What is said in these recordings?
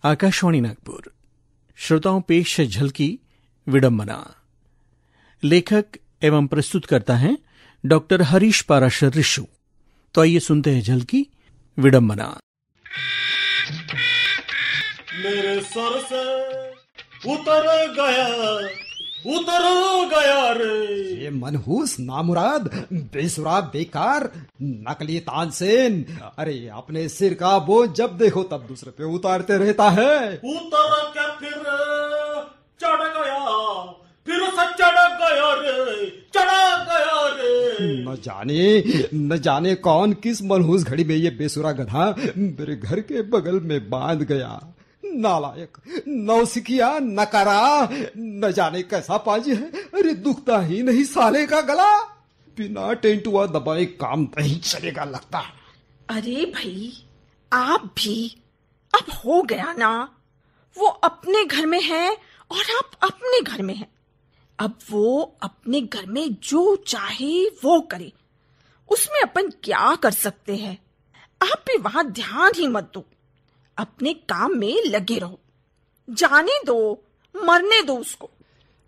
आकाशवाणी नागपुर। श्रोताओं, पेश है झलकी विडंबना। लेखक एवं प्रस्तुत करता है डॉक्टर हरीश पाराशर ऋषु। तो आइए सुनते हैं झलकी विडंबना। मेरे सर से उतर गया रे ये मनहूस, नामुराद, बेसुरा, बेकार, नकली तानसेन। अरे अपने सिर का बोझ जब देखो तब दूसरे पे उतारते रहता है। उतर के फिर चढ़ गया, फिर से चढ़ गया रे। न जाने कौन किस मनहूस घड़ी में ये बेसुरा गधा मेरे घर के बगल में बांध गया। नालायक, नौसिखिया, नकारा, न जाने कैसा पाजी है। अरे दुखता ही नहीं साले का गला। बिना टेंटुआ दबाए काम नहीं चलेगा लगता। अरे भाई, आप भी अब हो गया ना। वो अपने घर में है और आप अपने घर में हैं। अब वो अपने घर में जो चाहे वो करे, उसमें अपन क्या कर सकते हैं। आप भी वहां ध्यान ही मत दो, अपने काम में लगे रहो। जाने दो, मरने दो उसको।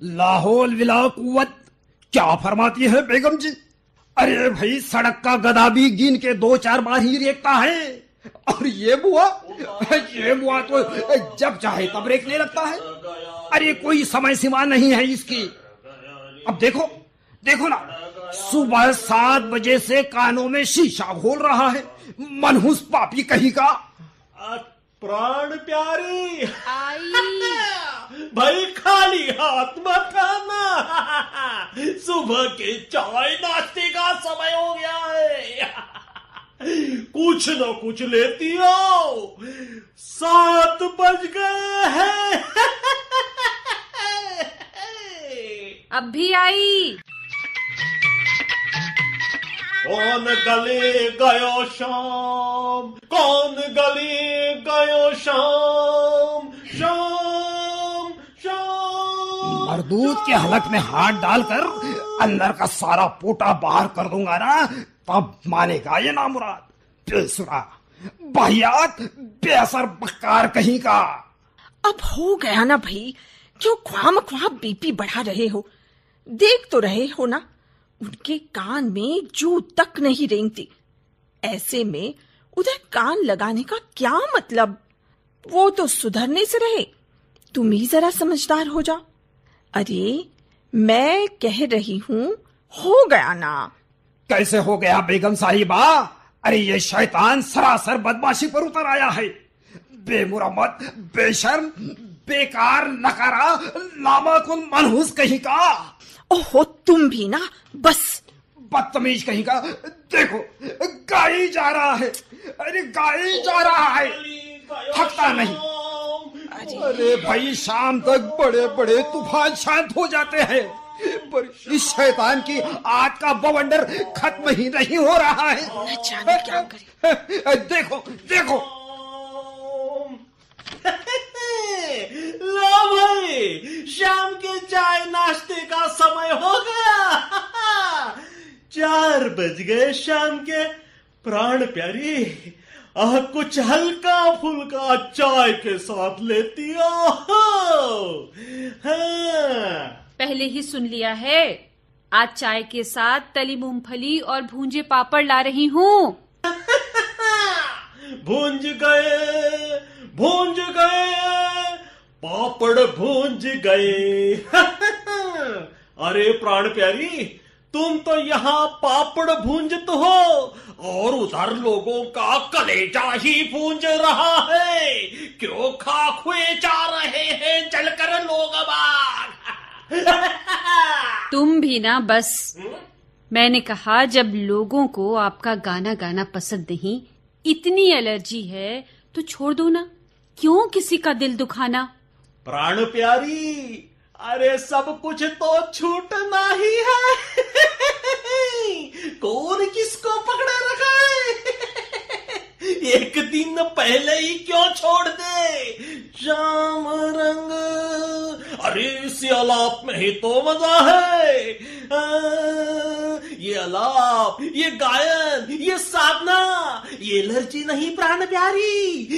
लाहौल विला कुव्वत, क्या फरमाती है बेगम जी? अरे भाई, सड़क का गधा भी गिन के 2-4 बार ही रेखता है। और ये बुआ तो जब चाहे तब रेखने लगता है। अरे कोई समय सीमा नहीं है इसकी। अब देखो ना, सुबह 7 बजे से कानों में शीशा घोल रहा है। मनहूस पापी कहीं का। प्राण प्यारी आई भाई, खाली हाथ मत आना। सुबह के चाय नाश्ते का समय हो गया है। कुछ न कुछ लेती हो। 7 बज गए हैं। अब भी आई। कौन गले गयो शाम, कौन गले गयो शाम, शाम शाम। मरदूत के हलक में हाथ डालकर अंदर का सारा पोटा बाहर कर दूंगा ना, तब मानेगा ये नामुराद, बेसुरा, बाहियात, बेअसर बक्कार कहीं का। अब हो गया ना भाई, क्यों ख्वाम बीपी बढ़ा रहे हो? देख तो रहे हो ना, उनके कान में जू तक नहीं रेंगती। ऐसे में उधर कान लगाने का क्या मतलब? वो तो सुधरने से रहे, तुम ही जरा समझदार हो जाओ। अरे मैं कह रही हूँ, हो गया ना। कैसे हो गया बेगम साहिबा? अरे ये शैतान सरासर बदमाशी पर उतर आया है। बेमुरम्मत, बेशर्म, बेकार, नकारा, नामाकुन, मनहूस कहीं का। ओहो, तुम भी ना, बस बदतमीज कहीं का। देखो, गाई जा रहा है। अरे गाई जा रहा है, थकता नहीं। अरे भाई, शाम तक बड़े बड़े तूफान शांत हो जाते हैं, पर इस शैतान की आग का बवंडर खत्म ही नहीं हो रहा है। न जाने क्या करे। देखो लो भाई, शाम के चाय नाश्ते का समय हो गया। 4 बज गए शाम के। प्राण प्यारी, कुछ हल्का फुल्का चाय के साथ लेती हो? हाँ। पहले ही सुन लिया है। आज चाय के साथ तली मूंगफली और भूंजे पापड़ ला रही हूँ। भूंज गए पापड़, भूंज गए। अरे प्राण प्यारी, तुम तो यहाँ पापड़ भूंजत हो और उधर लोगों का कलेजा ही भूंज रहा है। क्यों खाखुए जा रहे हैं जलकर लोग बाग। तुम भी ना बस। मैंने कहा, जब लोगों को आपका गाना गाना पसंद नहीं, इतनी एलर्जी है, तो छोड़ दो ना। क्यों किसी का दिल दुखाना? प्राण प्यारी, अरे सब कुछ तो छूटना ही है। कौन किसको पकड़े रखा है? एक दिन पहले ही क्यों छोड़ दे? शाम रंग, अरे इस आलाप में ही तो मजा है। ये अलाप, ये गायन, ये साधना, ये एनर्जी नहीं प्राण प्यारी,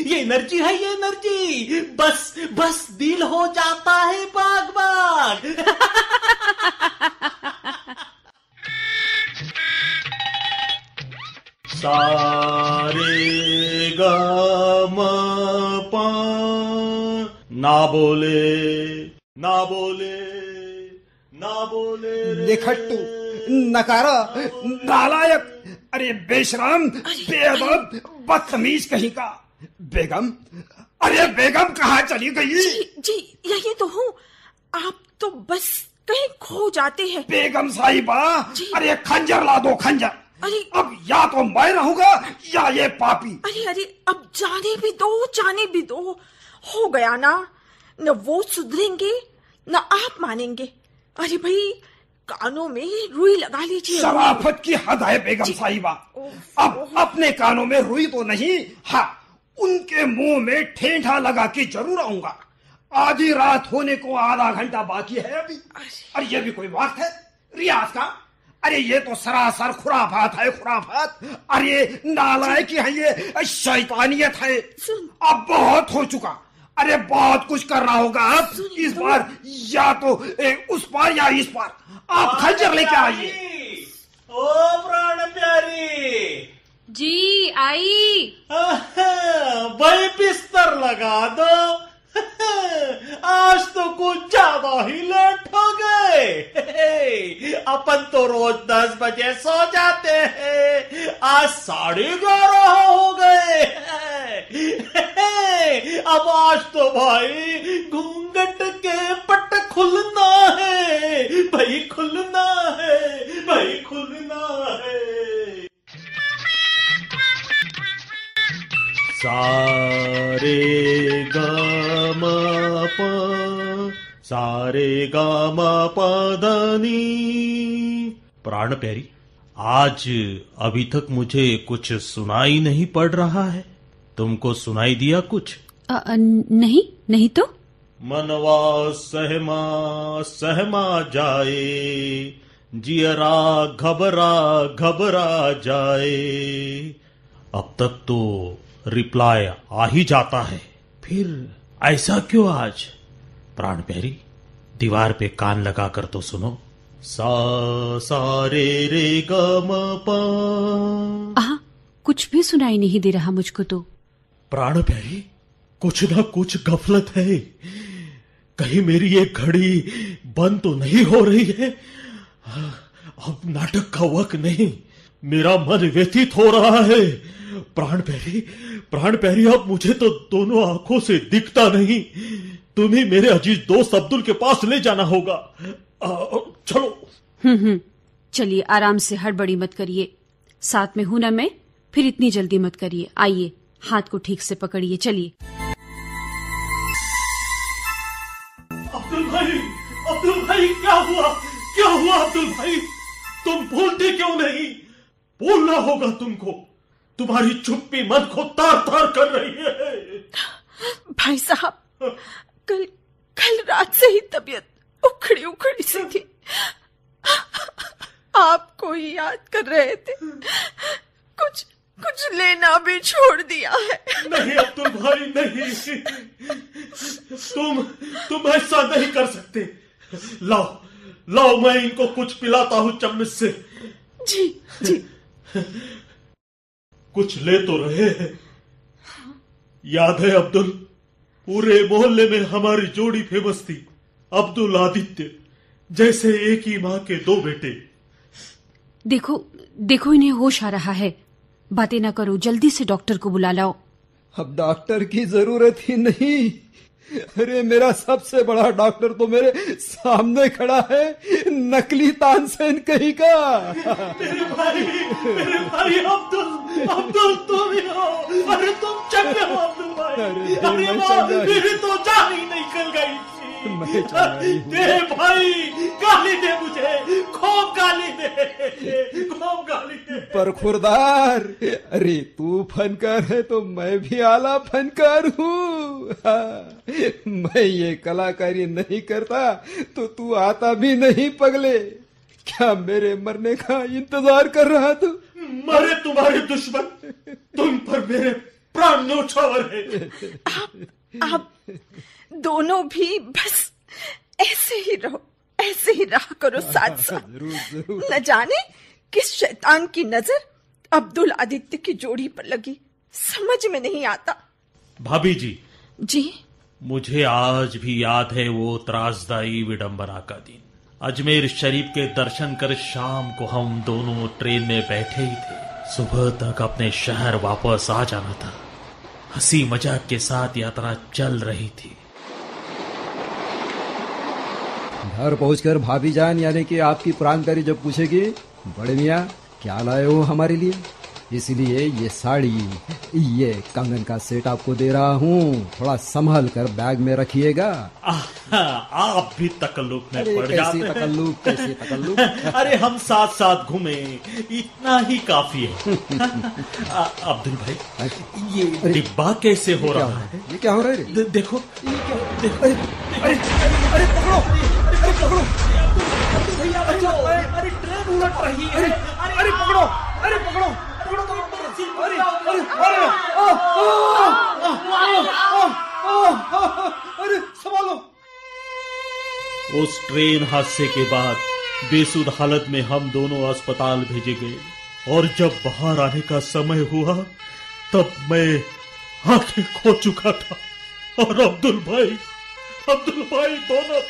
ये एनर्जी है, ये एनर्जी। बस बस दिल हो जाता है बाग बाग। सारे गा मा पा, ना बोले ना बोले ना बोले रे। निखट्टू, नकारा, नालायक, अरे बेशरम, बेअदब, बदतमीज कहीं का। बेगम, अरे बेगम कहाँ चली गई? जी यही तो हूँ। आप तो बस कहीं खो जाते हैं। बेगम साहिबा, अरे खंजर ला दो, खंजर। अरे अब या तो मैं रहूंगा या ये पापी। अरे अब जाने भी दो, जाने भी दो। हो गया ना, न वो सुधरेंगे न आप मानेंगे। अरे भाई, कानों में रुई लगा लीजिए। शराफत की हद है बेगम साहिबा। अब अपने कानों में रुई तो नहीं, हाँ उनके मुंह में ठेंठा लगा के जरूर आऊंगा। आधी रात होने को आधा घंटा बाकी है अभी। अरे ये भी कोई वक्त है रियाज का? अरे ये तो सरासर खुराफात है, खुराफात। अरे नालायकी है, ये शैतानियत है। अब बहुत हो चुका। अरे बहुत कुछ करना होगा अब। इस बार या तो उस पार या इस पार। आप खंजर लेके आइए। ओ प्राण प्यारी जी आई। भाई बिस्तर लगा दो। आज तो कुछ ज्यादा ही लेट हो गए। अपन तो रोज 10 बजे सो जाते हैं, आज 11:30 हो गए। अब आज तो भाई घूंघट के पट खुलना है, भाई खुलना है, भाई खुलना है। सारे गा मा पा, सारे गा मा पा धा नी। प्राण प्यारी, आज अभी तक मुझे कुछ सुनाई नहीं पड़ रहा है। तुमको सुनाई दिया कुछ? नहीं तो। मनवा सहमा सहमा जाए, जियरा घबरा घबरा जाए। अब तक तो रिप्लाई आ ही जाता है, फिर ऐसा क्यों आज? प्राण प्यारी, दीवार पे कान लगा कर तो सुनो। सा रे रे ग म पा। कुछ भी सुनाई नहीं दे रहा मुझको तो। प्राण प्यारी, कुछ ना कुछ गफलत है। कहीं मेरी ये घड़ी बंद तो नहीं हो रही है? अब नाटक का वक्त नहीं, मेरा मन व्यथित हो रहा है। प्राण प्यारी, अब मुझे तो दोनों आंखों से दिखता नहीं। तुम्हें मेरे अजीज दोस्त अब्दुल के पास ले जाना होगा। चलो। चलिए, आराम से, हड़बड़ी मत करिए। साथ में हूं ना मैं, फिर इतनी जल्दी मत करिए। आइए, हाथ को ठीक से पकड़िए, चलिए। अब्दुल भाई, क्या हुआ अब्दुल भाई? तुम बोलते क्यों नहीं? बोलना होगा तुमको। तुम्हारी चुप्पी मन को तार तार कर रही है। भाई साहब, कल रात से ही तबीयत उखड़ी सी थी। आपको ही याद कर रहे थे। कुछ लेना भी छोड़ दिया है। नहीं अब्दुल भाई, नहीं। तुम ऐसा नहीं कर सकते। लाओ मैं इनको कुछ पिलाता हूं चम्मच से। जी। कुछ ले तो रहे हैं। याद है अब्दुल, पूरे मोहल्ले में हमारी जोड़ी फेमस थी, अब्दुल आदित्य, जैसे एक ही माँ के 2 बेटे। देखो इन्हें होश आ रहा है। बातें ना करो, जल्दी से डॉक्टर को बुला लाओ। अब डॉक्टर की जरूरत ही नहीं। अरे मेरा सबसे बड़ा डॉक्टर तो मेरे सामने खड़ा है, नकली तानसेन कहीं का। मेरे भाई अब्दुल तुम ही हो। अरे तुम चंगे हो अब्दुल भाई। अरे मेरी तो जान ही निकल गई थी। दे भाई, गाली दे मुझे, खूब गाली दे। पर खुरदार, अरे तू फनकार है तो मैं भी आला फनकार हूँ। मैं ये कलाकारी नहीं करता तो तू आता भी नहीं पगले। क्या मेरे मरने का इंतजार कर रहा था? मरे तुम्हारे दुश्मन, तुम पर मेरे प्राण न्योछावर है। आप दोनों भी बस ऐसे ही रहो, ऐसे ही रहा करो साथ साथ। न जाने किस शैतान की नजर अब्दुल आदित्य की जोड़ी पर लगी, समझ में नहीं आता। भाभी जी, जी, मुझे आज भी याद है वो त्रासदायी विडंबना का दिन। अजमेर शरीफ के दर्शन कर शाम को हम दोनों ट्रेन में बैठे ही थे। सुबह तक अपने शहर वापस आ जाना था। हंसी मजाक के साथ यात्रा चल रही थी। घर पहुंचकर भाभी जान यानी कि आपकी प्राणकारी जब पूछेगी, बड़े मियाँ क्या लाए हो हमारे लिए, इसलिए ये साड़ी, ये कंगन का सेट आपको दे रहा हूँ, थोड़ा संभाल कर बैग में रखिएगा। आप भी तकल्लुफ में पड़ जाते हैं। कैसे तकल्लुफ? अरे हम साथ साथ घूमे, इतना ही काफी है। अब्दुल भाई, ये डिब्बा कैसे हो रहा है? ये क्या हो रहा है? देखो, अरे पकड़ो, अरे पकड़ो, अरे ट्रेन उलट रही है। अरे पकड़ो, अरे पकड़ो, अरे संभालो। उस ट्रेन हादसे के बाद बेसुध हालत में हम दोनों अस्पताल भेजे गए, और जब बाहर आने का समय हुआ तब मैं आंखें खो चुका था, और अब्दुल भाई दोनों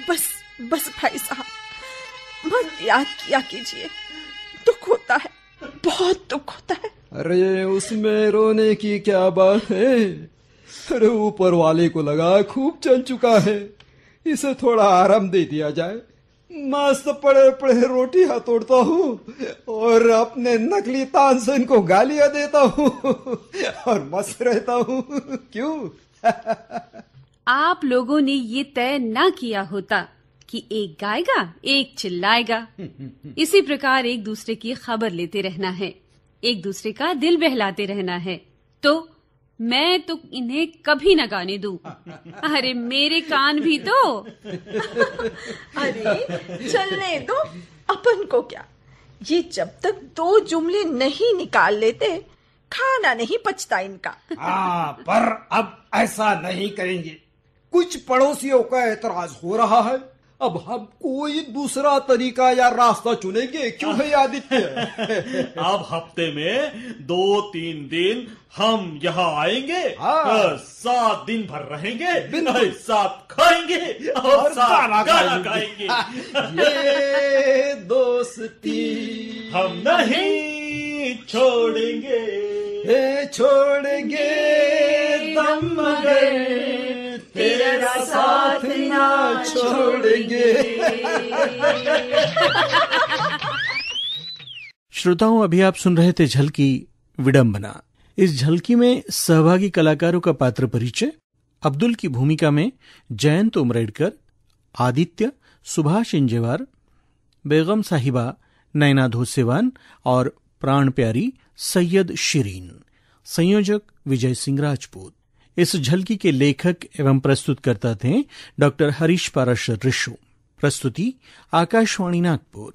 बस बस भाई साहब, मत याद किया कीजिए, दुख होता है, बहुत दुख होता है। अरे उसमें रोने की क्या बात है? अरे ऊपर वाले को लगा खूब चल चुका है, इसे थोड़ा आराम दे दिया जाए। मस्त पड़े पड़े रोटियां तोड़ता हूँ और अपने नकली तानसेन को गालियां देता हूँ और मस्त रहता हूँ। क्यों? आप लोगों ने ये तय ना किया होता कि एक गाएगा एक चिल्लाएगा। इसी प्रकार एक दूसरे की खबर लेते रहना है, एक दूसरे का दिल बहलाते रहना है, तो मैं तो इन्हें कभी न गाने दूं। अरे मेरे कान भी तो। अरे चलने दो, अपन को क्या, ये जब तक 2 जुमले नहीं निकाल लेते खाना नहीं पचता इनका। हाँ, पर अब ऐसा नहीं करेंगे। कुछ पड़ोसियों का एतराज हो रहा है, अब हम कोई दूसरा तरीका या रास्ता चुनेंगे। क्यों है आदित्य? अब हफ्ते में 2-3 दिन हम यहाँ आएंगे, हाँ। 7 दिन भर रहेंगे, बिल्कुल। साथ खाएंगे और साथ गाना गाएंगे। ये दोस्ती हम नहीं छोड़ेंगे दम मगर तेरा साथ ना छोड़ेंगे। श्रोताओं, अभी आप सुन रहे थे झलकी विडंबना। इस झलकी में सहभागी कलाकारों का पात्र परिचय: अब्दुल की भूमिका में जयंत उमरेडकर, आदित्य सुभाष इंजेवार, बेगम साहिबा नैना धोसेवान और प्राण प्यारी सैयद शिरीन। संयोजक विजय सिंह राजपूत। इस झलकी के लेखक एवं प्रस्तुतकर्ता थे डॉक्टर हरीश पाराशर रिशु। प्रस्तुति आकाशवाणी नागपुर।